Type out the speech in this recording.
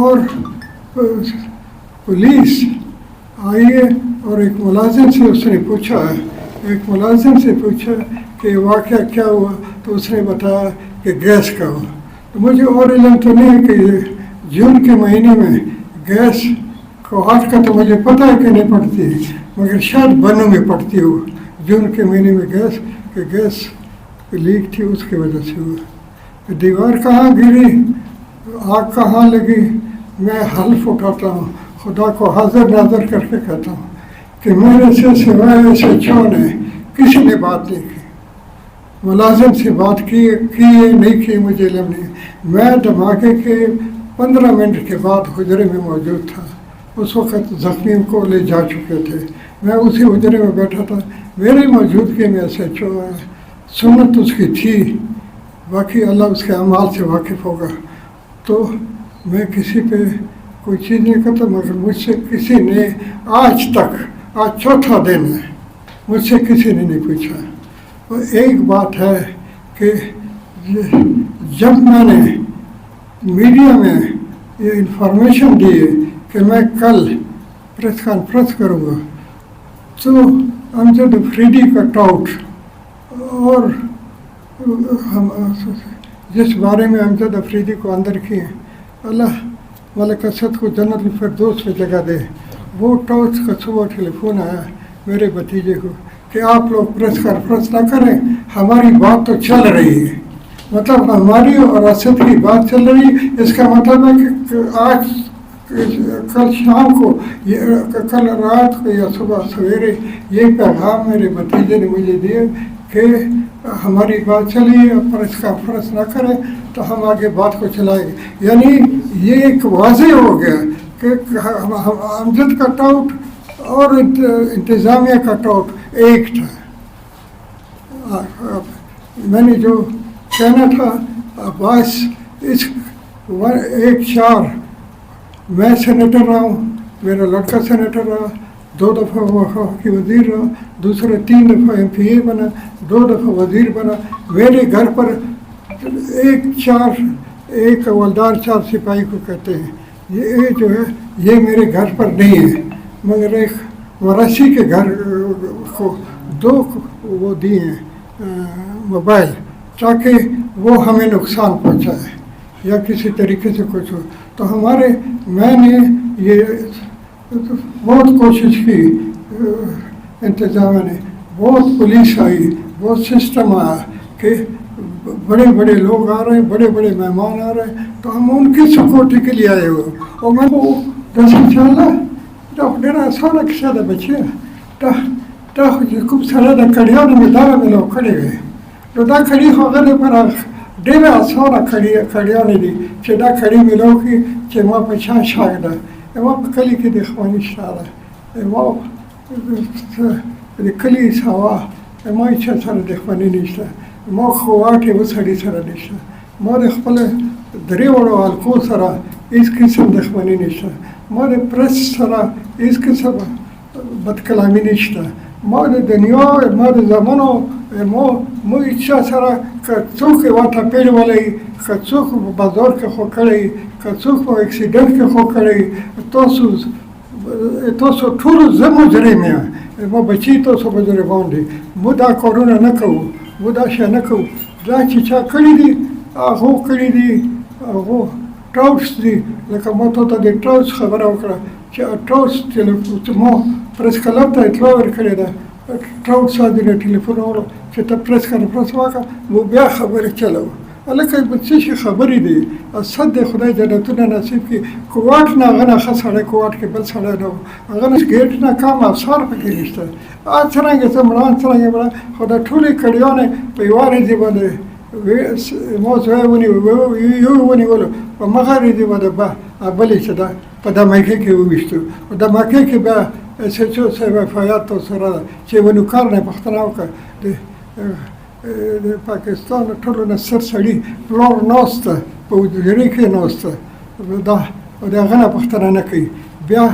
اور پولیس آئی ہے اور ایک ملازم سے اس نے پوچھا کہ واقعہ کیا ہوا، تو اس نے بتایا کہ گیس کا ہوا۔ تو مجھے اور علم تو نہیں ہے کہ جون کے مہینے میں گیس کوہاٹ کا تو مجھے پتہ ہے کہ نہیں پڑتی، مگر شاید بنوں میں پڑتی ہو جون کے مہینے میں گیس لیک تھی، اس کی وجہ سے ہوا۔ دیوار کہاں گری، آگ کہاں لگی، میں حلف اٹھاتا ہوں، خدا کو حاضر ناظر کر کے کہتا ہوں کہ میرے سے سوائے ایسے چھو نے کسی نے بات نہیں کی۔ ملازم سے بات کی نہیں کی مجھے علم نہیں۔ میں دھماکے کے 15 منٹ کے بعد حجرے میں موجود تھا، اس وقت زخمیوں کو لے جا چکے تھے، میں اسی حجرے میں بیٹھا تھا، میری موجودگی میں ایسے چھو ہے، سنت اس کی تھی، باقی اللہ اس کے اعمال سے واقف ہوگا۔ تو میں کسی پہ کوئی چیز نہیں کرتا، مگر مجھ سے کسی نے آج تک، آج چوتھا دن ہے، مجھ سے کسی نے نہیں پوچھا۔ اور ایک بات ہے کہ جب میں نے میڈیا میں یہ انفارمیشن دی کہ میں کل پریس کانفرنس کروں گا، تو امجد افریدی کا ٹاؤٹ اور جس بارے میں امجد افریدی کو اندر کیے، اللہ ملک اسد کو جنت الفردوس میں جگہ دے، وہ ٹاؤٹ کا صبح ٹیلیفون آیا میرے بھتیجے کو کہ آپ لوگ پریس کانفرنس نہ کریں، ہماری بات تو چل رہی ہے، مطلب ہماری اور اسد کی بات چل رہی ہے، اس کا مطلب ہے کہ آج کل شام کو، کل رات کو یا صبح سویرے یہ پیغام میرے بھتیجے نے مجھے دیا کہ ہماری بات چلی، پریس کانفرنس نہ کریں تو ہم آگے بات کو چلائیں گے۔ یعنی یہ ایک واضح ہو گیا کہ امجد کا ٹاؤٹ اور انتظامیہ کا ٹاؤٹ ایک تھا۔ میں نے جو کہنا تھا بس اس 1/4 میں سینیٹر رہا ہوں، میرا لڑکا سینیٹر رہا، 2 دفعہ وفاقی وزیر رہا، دوسرے 3 دفعہ MPA بنا، 2 دفعہ وزیر بنا۔ میرے گھر پر 1/4 ایک حوالدار 4 سپاہی کو کہتے ہیں، یہ جو ہے یہ میرے گھر پر نہیں ہے، مگر ایک وراثی کے گھر کو 2 وہ دیے ہیں موبائل، تاکہ وہ ہمیں نقصان پہنچائے یا کسی طریقے سے کچھ ہو۔ تو میں نے یہ بہت کوشش کی، انتظامیہ نے، بہت پولیس آئی، بہت سسٹم آیا کہ بڑے بڑے لوگ آ رہے ہیں، بڑے بڑے مہمان آ رہے ہیں، تو ہم ان کی سکیورٹی کے لیے آئے ہوئے۔ اور میں کو دس انشاءاللہ ڈیرا سونا کے ساتھ بچے خوب سارا کڑیوں میں دارا میں لوگ کھڑے گئے، تو دا کھڑی ہو گئے پر ڈیرا سونا کڑیوں نے دی چدا کھڑی ملو کی چما پچھا شاگدا وہ کلی کی دخوانی شارا وہ کلی سوا ما اچھا سر دخوانی نشتا ما خواٹے وہ سڑی سر نشتا ما خپل درې وړو الکو سره هیڅ قسم دښمني نشته، ما د پرس سره هیڅ قسم بدکلامي نشته، ما د دنیا ما د زمانو ما هیچا سره که څوک یوه ټپېل ولی، که څوک په بازار کې خو کړی، که څوک په اکسیډنټ کې خو کړی، تاسو ټولو زه مجرم یم، ما بچي تاسو مجرمان دي، موږ دا کارونه نه کوو، موږ دا شی نه کوو، دا چې چا کړي دي هغو کړي دي، هغو ټاوټس دي. لکه ما تا ته د ټاوټس خبره وکړه چې ټاوټس ما پریس کلب ته اطلاع ورکړې ده، ټاوټس صاحب نه ټلیفون وکړو چې ته پریس کانفرنس وکړه، مو بیا خبرې چلو. هلکه څه شي خبرې دي، اسد دی خدای جنتونه نصیب کړي. کوواټ نه هغه نه ښه سړی، کوواټ کې بل سړی نه و، هغه نه ګیټ نه کم افسر پکې نشته. څرنګه څه مړان څرنګه مړان، خو دا ټولې کړیانې په یوه ورځې باندې ما زوی ونیولو، په مغه ورځې باندې بلې چې ده په دمکې کې وویشتو، په دمکې کې بیا SHO صاحب FIR تو سره ده چې یوه نوکر نه پوښتنه وکړه د پاکستان ټولو نه ستر سړي پلار ناسته په حجرې کې ناسته، د هغه نه پوښتنه نه کوي. بیا